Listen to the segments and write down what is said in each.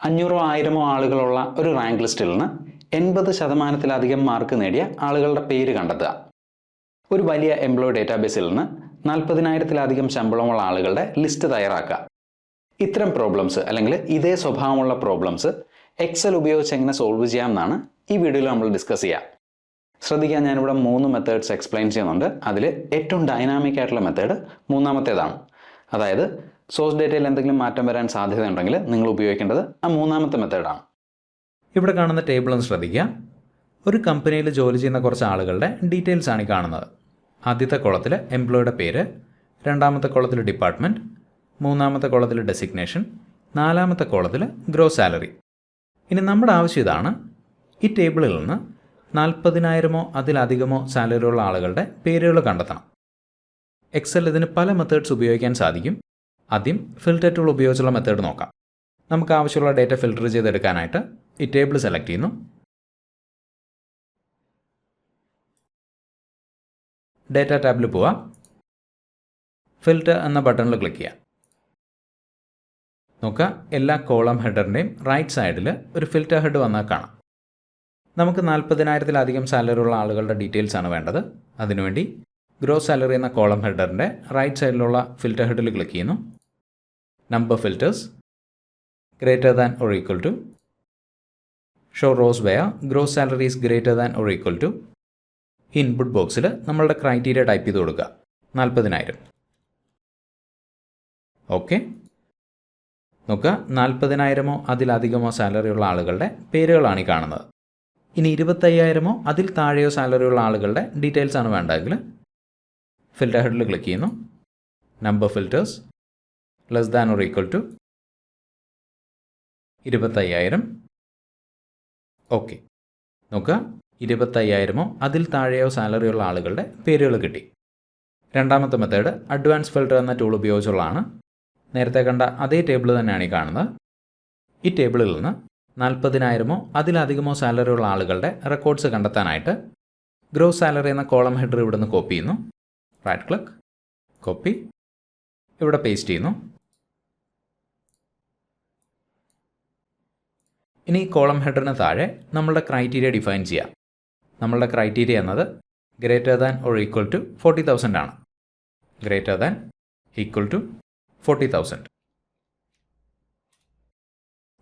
500 1000 ആളുകളുള്ള ഒരു റാങ്ക് ലിസ്റ്റിൽ നിന്ന് 80% മാർക്ക് നേടിയ ആളുകളുടെ പേര് കണ്ടെത്തുക. ഒരു വലിയ എംപ്ലോയി ഡേറ്റാബേസിൽ നിന്ന് 40,000 ശമ്പളമുള്ള ആളുകളുടെ ലിസ്റ്റ് തയ്യാറാക്കുക. ഇത്തരം പ്രോബ്ലംസ് അല്ലെങ്കിൽ ഇതേ സ്വഭാവമുള്ള പ്രോബ്ലംസ് എക്സൽ ഉപയോഗിച്ച് എങ്ങനെ സോൾവ് ചെയ്യാമെന്നാണ് ഈ വീഡിയോയിൽ നമ്മൾ ഡിസ്കസ് ചെയ്യുക. ശ്രദ്ധിക്കാൻ ഞാനിവിടെ 3 മെത്തേഡ്സ് എക്സ്പ്ലെയിൻ ചെയ്യുന്നുണ്ട്. അതിൽ ഏറ്റവും ഡൈനാമിക് ആയിട്ടുള്ള മെത്തേഡ് മൂന്നാമത്തേതാണ്. അതായത് സോഴ്സ് ഡേറ്റയിൽ എന്തെങ്കിലും മാറ്റം വരാൻ സാധ്യതയുണ്ടെങ്കിൽ നിങ്ങൾ ഉപയോഗിക്കേണ്ടത് ആ മൂന്നാമത്തെ മെത്തേഡാണ്. ഇവിടെ കാണുന്ന ടേബിൾ ഒന്ന് ശ്രദ്ധിക്കുക. ഒരു കമ്പനിയിൽ ജോലി ചെയ്യുന്ന കുറച്ച് ആളുകളുടെ ഡീറ്റെയിൽസ് ആണ് ഈ കാണുന്നത്. ആദ്യത്തെ കോളത്തിൽ എംപ്ലോയിയുടെ പേര്, രണ്ടാമത്തെ കോളത്തിൽ ഡിപ്പാർട്ട്മെൻറ്റ്, മൂന്നാമത്തെ കോളത്തിൽ ഡെസിഗ്നേഷൻ, നാലാമത്തെ കോളത്തിൽ ഗ്രോസ് സാലറി. ഇനി നമ്മുടെ ആവശ്യം ഇതാണ്. ഈ ടേബിളിൽ നിന്ന് 40,000 അതിലധികമോ സാലറിയുള്ള ആളുകളുടെ പേരുകൾ കണ്ടെത്തണം. എക്സൽ ഇതിന് പല മെത്തേഡ്സ് ഉപയോഗിക്കാൻ സാധിക്കും. ആദ്യം ഫിൽറ്റർ ടൂൾ ഉപയോഗിച്ചുള്ള മെത്തേഡ് നോക്കാം. നമുക്ക് ആവശ്യമുള്ള ഡേറ്റ ഫിൽറ്റർ ചെയ്തെടുക്കാനായിട്ട് ഈ ടേബിൾ സെലക്ട് ചെയ്യുന്നു. ഡേറ്റ ടാബിൽ പോവാം. ഫിൽറ്റർ എന്ന ബട്ടണിൽ ക്ലിക്ക് ചെയ്യാം. നോക്കുക, എല്ലാ കോളം ഹെഡറിൻ്റെയും റൈറ്റ് സൈഡിൽ ഒരു ഫിൽറ്റർ ഹെഡ് വന്നാൽ കാണാം. നമുക്ക് 40,000 സാലറിയുള്ള ആളുകളുടെ ഡീറ്റെയിൽസ് ആണ് വേണ്ടത്. അതിനുവേണ്ടി ഗ്രോസ് സാലറി എന്ന കോളം ഹെഡറിൻ്റെ റൈറ്റ് സൈഡിലുള്ള ഫിൽറ്റർ ഹെഡിൽ ക്ലിക്ക് ചെയ്യുന്നു. Number filters greater than or equal to, show rows where gross salary is greater than or equal to. Input ബോക്സിൽ നമ്മളുടെ ക്രൈറ്റീരിയ ടൈപ്പ് ചെയ്ത് കൊടുക്കുക, 40,000. ഓക്കെ. നോക്കുക, 40,000 അതിലധികമോ സാലറിയുള്ള ആളുകളുടെ പേരുകളാണ് ഈ കാണുന്നത്. ഇനി 25,000 അതിൽ താഴെയോ സാലറിയുള്ള ആളുകളുടെ ഡീറ്റെയിൽസ് ആണ് വേണ്ടതെങ്കിൽ ഫിൽറ്റർ ഹെഡിൽ ക്ലിക്ക് ചെയ്യുന്നു. Number filters less than or equal to 25,000. Okay. നോക്കുക, 25,000 അതിൽ താഴെയോ സാലറിയുള്ള ആളുകളുടെ പേരുകൾ കിട്ടി. രണ്ടാമത്തെ മെത്തേഡ് അഡ്വാൻസ് ഫിൽറ്റർ എന്ന ടൂൾ ഉപയോഗിച്ചുള്ളതാണ്. നേരത്തെ കണ്ട അതേ ടേബിൾ തന്നെയാണ് ഈ കാണുന്നത്. ഈ ടേബിളിൽ നിന്ന് 40,000 അതിലധികമോ സാലറിയുള്ള ആളുകളുടെ റെക്കോർഡ്സ് കണ്ടെത്താനായിട്ട് ഗ്രോസ് സാലറി എന്ന കോളം ഹെഡർ ഇവിടെ നിന്ന് കോപ്പി ചെയ്യുന്നു. റൈറ്റ് ക്ലിക്ക്, കോപ്പി, ഇവിടെ പേസ്റ്റ് ചെയ്യുന്നു. ഇനി ഈ കോളം ഹെഡറിന് താഴെ നമ്മളുടെ ക്രൈറ്റീരിയ ഡിഫൈൻ ചെയ്യാം. നമ്മളുടെ ക്രൈറ്റീരിയ എന്നത് greater than or equal to 40,000 ആണ്. Greater than equal to 40,000.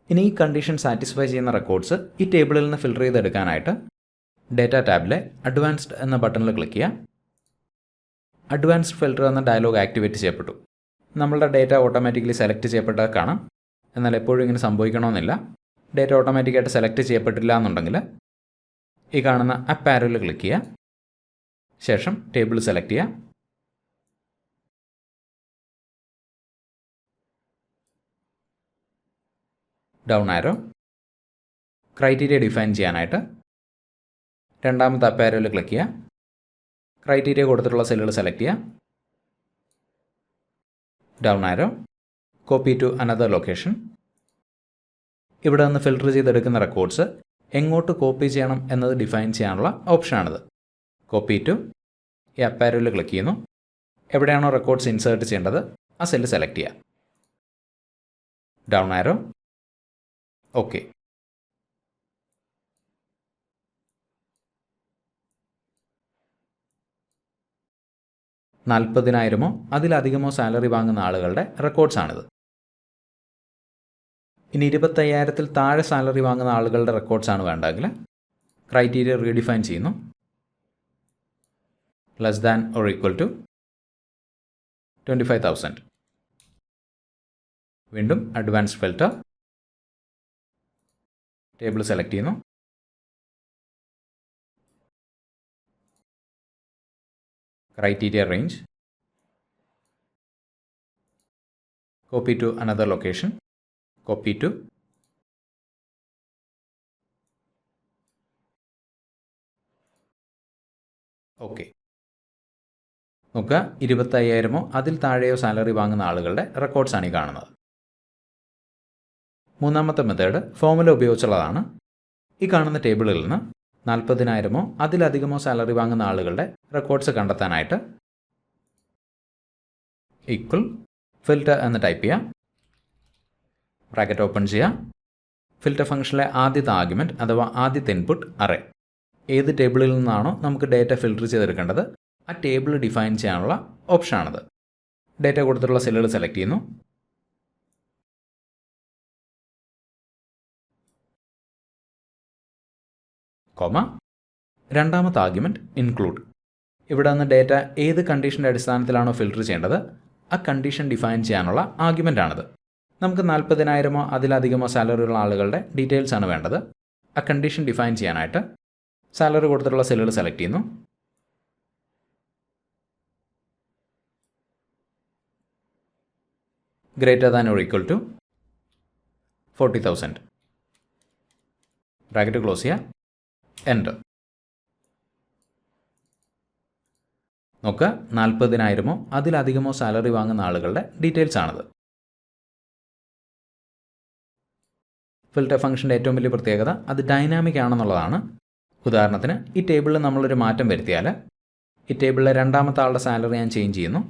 ഇനി ഈ കണ്ടീഷൻ സാറ്റിസ്ഫൈ ചെയ്യുന്ന റെക്കോർഡ്സ് ഈ ടേബിളിൽ നിന്ന് ഫിൽറ്റർ ചെയ്തെടുക്കാനായിട്ട് ഡേറ്റ ടാബിലെ അഡ്വാൻസ്ഡ് എന്ന ബട്ടണിൽ ക്ലിക്ക് ചെയ്യാം. അഡ്വാൻസ്ഡ് ഫിൽറ്റർ എന്ന ഡയലോഗ് ആക്ടിവേറ്റ് ചെയ്യപ്പെട്ടു. നമ്മളുടെ ഡേറ്റ ഓട്ടോമാറ്റിക്കലി സെലക്ട് ചെയ്യപ്പെട്ടത് കാണാം. എന്നാൽ എപ്പോഴും ഇങ്ങനെ സംഭവിക്കണമെന്നില്ല. ഡേറ്റ ഓട്ടോമാറ്റിക്കായിട്ട് സെലക്ട് ചെയ്യപ്പെട്ടില്ല എന്നുണ്ടെങ്കിൽ ഈ കാണുന്ന അപ്പ് ആരോയിൽ ക്ലിക്ക് ചെയ്യുക. ശേഷം ടേബിൾ സെലക്ട് ചെയ്യുക. ഡൗൺ ആരോ ക്രൈറ്റീരിയ ഡിഫൈൻ ചെയ്യാനായിട്ട് രണ്ടാമത്തെ അപ്പ് ആരോയിൽ ക്ലിക്ക് ചെയ്യുക. ക്രൈറ്റീരിയ കൊടുത്തിട്ടുള്ള സെല്ലുകൾ സെലക്ട് ചെയ്യുക. Down arrow copy to another location. ഇവിടെ നിന്ന് ഫിൽറ്റർ ചെയ്തെടുക്കുന്ന റെക്കോർഡ്സ് എങ്ങോട്ട് കോപ്പി ചെയ്യണം എന്നത് ഡിഫൈൻ ചെയ്യാനുള്ള ഓപ്ഷനാണിത്. കോപ്പി ടു ഈ അപ്പ് ആരോയിൽ ക്ലിക്ക് ചെയ്യുന്നു. എവിടെയാണോ റെക്കോർഡ്സ് ഇൻസേർട്ട് ചെയ്യേണ്ടത് ആ സെല്ല് സെലക്ട് ചെയ്യുക. ഡൗൺ ആരോ. ഓക്കെ. $40,000 അതിലധികമോ സാലറി വാങ്ങുന്ന ആളുകളുടെ റെക്കോർഡ്സാണിത്. ഇനി 25,000 താഴെ സാലറി വാങ്ങുന്ന ആളുകളുടെ റെക്കോർഡ്സാണ് വേണ്ടെങ്കിൽ ക്രൈറ്റീരിയ റീഡിഫൈൻ ചെയ്യുന്നു. Less than or equal to 25,000. വീണ്ടും അഡ്വാൻസ് ഫിൽറ്റർ, ടേബിൾ സെലക്ട് ചെയ്യുന്നു. Criteria range, copy to another location, copy to okay. നോക്കുക, 25,000 അതിൽ താഴെയോ സാലറി വാങ്ങുന്ന ആളുകളുടെ റെക്കോർഡ്സാണ് ഈ കാണുന്നത്. മൂന്നാമത്തെ മെത്തേഡ് ഫോർമുല ഉപയോഗിച്ചുള്ളതാണ്. ഈ കാണുന്ന ടേബിളിൽ നിന്ന് 40,000 അതിലധികമോ സാലറി വാങ്ങുന്ന ആളുകളുടെ റെക്കോർഡ്സ് കണ്ടെത്താനായിട്ട് ഈക്വൽ ഫിൽറ്റർ എന്ന് ടൈപ്പ് ചെയ്യാം. ബ്രാക്കറ്റ് ഓപ്പൺ ചെയ്യാം. ഫിൽറ്റർ ഫംഗ്ഷനിലെ ആദ്യത്തെ ആർഗ്യുമെൻറ്റ് അഥവാ ആദ്യത്തെ ഇൻപുട്ട് അറേ. ഏത് ടേബിളിൽ നിന്നാണോ നമുക്ക് ഡേറ്റ ഫിൽറ്റർ ചെയ്തെടുക്കേണ്ടത് ആ ടേബിൾ ഡിഫൈൻ ചെയ്യാനുള്ള ഓപ്ഷനാണത്. ഡേറ്റ കൊടുത്തിട്ടുള്ള സെല്ലുകൾ സെലക്ട് ചെയ്യുന്നു. കോമ രണ്ടാമത്തെ ആർഗ്യുമെൻറ്റ് ഇൻക്ലൂഡ്. ഇവിടെ നിന്ന് ഡേറ്റ ഏത് കണ്ടീഷൻ്റെ അടിസ്ഥാനത്തിലാണോ ഫിൽറ്റർ ചെയ്യേണ്ടത് ആ കണ്ടീഷൻ ഡിഫൈൻ ചെയ്യാനുള്ള ആർഗ്യുമെൻ്റ് ആണിത്. നമുക്ക് 40,000 അതിലധികമോ സാലറിയുള്ള ആളുകളുടെ ഡീറ്റെയിൽസ് ആണ് വേണ്ടത്. ആ കണ്ടീഷൻ ഡിഫൈൻ ചെയ്യാനായിട്ട് സാലറി കൊടുത്തിട്ടുള്ള സെല്ലുകൾ സെലക്ട് ചെയ്യുന്നു. Greater than or equal to 40,000. Bracket close ചെയ്യുക. എൻ്റർ. നോക്കുക, 40,000 അതിലധികമോ സാലറി വാങ്ങുന്ന ആളുകളുടെ ഡീറ്റെയിൽസ് ആണിത്. ഫിൽറ്റർ ഫംഗ്ഷൻ്റെ ഏറ്റവും വലിയ പ്രത്യേകത അത് ഡൈനാമിക് ആണെന്നുള്ളതാണ്. ഉദാഹരണത്തിന് ഈ ടേബിളിൽ നമ്മളൊരു മാറ്റം വരുത്തിയാൽ ഈ ടേബിളിലെ രണ്ടാമത്തെ ആളുടെ സാലറി ഞാൻ ചേഞ്ച് ചെയ്യുന്നു.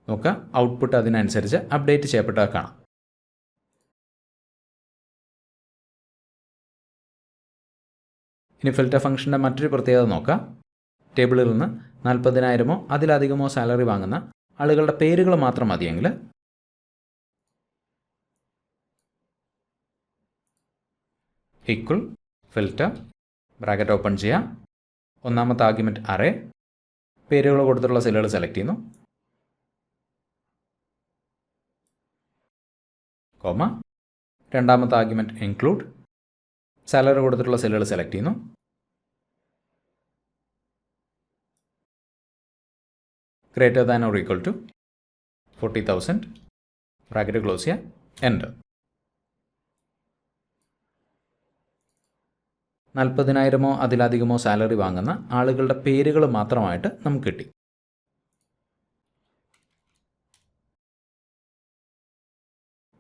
നോക്കുക, ഔട്ട്പുട്ട് അതിനനുസരിച്ച് അപ്ഡേറ്റ് ചെയ്യപ്പെട്ടത് കാണാം. ഇനി ഫിൽറ്റർ ഫംഗ്ഷൻ്റെ മറ്റൊരു പ്രത്യേകത നോക്കുക. ടേബിളിൽ നിന്ന് 40,000 അതിലധികമോ സാലറി വാങ്ങുന്ന ആളുകളുടെ പേരുകൾ മാത്രം മതിയെങ്കിൽ ഈക്വൽ ഫിൽറ്റർ ബ്രാക്കറ്റ് ഓപ്പൺ ചെയ്യുക. ഒന്നാമത്തെ ആർഗ്യുമെൻറ്റ് അറേ, പേരുകൾ കൊടുത്തിട്ടുള്ള സെല്ലുകൾ സെലക്ട് ചെയ്യുന്നു. കോമ രണ്ടാമത്തെ ആർഗ്യുമെൻറ്റ് ഇൻക്ലൂഡ്, സാലറി കൊടുത്തിട്ടുള്ള സെല്ലുകൾ സെലക്ട് ചെയ്യുന്നു. Greater than or equal to 40,000. Bracket close ചെയ്യുക. എൻ്റർ. 40,000 അതിലധികമോ സാലറി വാങ്ങുന്ന ആളുകളുടെ പേരുകൾ മാത്രമായിട്ട് നമുക്ക് കിട്ടി.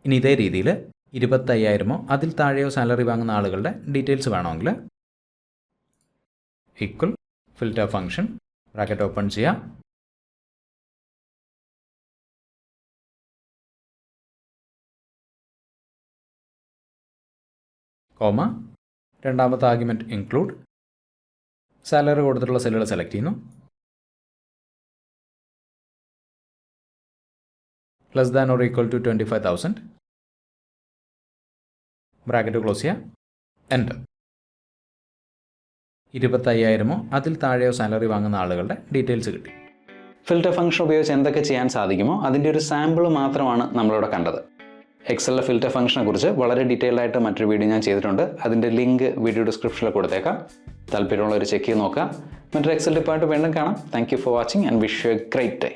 ഇനി ഇതേ രീതിയിൽ 25,000 അതിൽ താഴെയോ സാലറി വാങ്ങുന്ന ആളുകളുടെ ഡീറ്റെയിൽസ് വേണമെങ്കിൽ equal filter function bracket open ചെയ്യുക. കോമ രണ്ടാമത്തെ ആർഗ്യുമെൻറ്റ് ഇൻക്ലൂഡ്, സാലറി കൊടുത്തിട്ടുള്ള സെല്ലുകൾ സെലക്ട് ചെയ്യുന്നു. Less than or equal to 25,000. Bracket close ചെയ്യുക. എൻ്റർ. 25,000 അതിൽ താഴെയോ സാലറി വാങ്ങുന്ന ആളുകളുടെ ഡീറ്റെയിൽസ് കിട്ടി. ഫിൽറ്റർ ഫംഗ്ഷൻ ഉപയോഗിച്ച് എന്തൊക്കെ ചെയ്യാൻ സാധിക്കുമോ അതിൻ്റെ ഒരു സാമ്പിൾ മാത്രമാണ് നമ്മളിവിടെ കണ്ടത്. എക്സലിലെ ഫിൽറ്റർ ഫംഗ്ഷനെ കുറിച്ച് വളരെ ഡീറ്റെയിൽഡ് ആയിട്ട് മറ്റൊരു വീഡിയോ ഞാൻ ചെയ്തിട്ടുണ്ട്. അതിൻ്റെ ലിങ്ക് വീഡിയോ ഡിസ്ക്രിപ്ഷനിൽ കൊടുത്തേക്കാം. താല്പര്യമുള്ളവർ ചെക്ക് ചെയ്ത് നോക്കുക. മറ്റൊരു എക്സൽ ഡിപ്പാർട്ട് വീണ്ടും കാണാം. Thank you for watching and wish you A great day.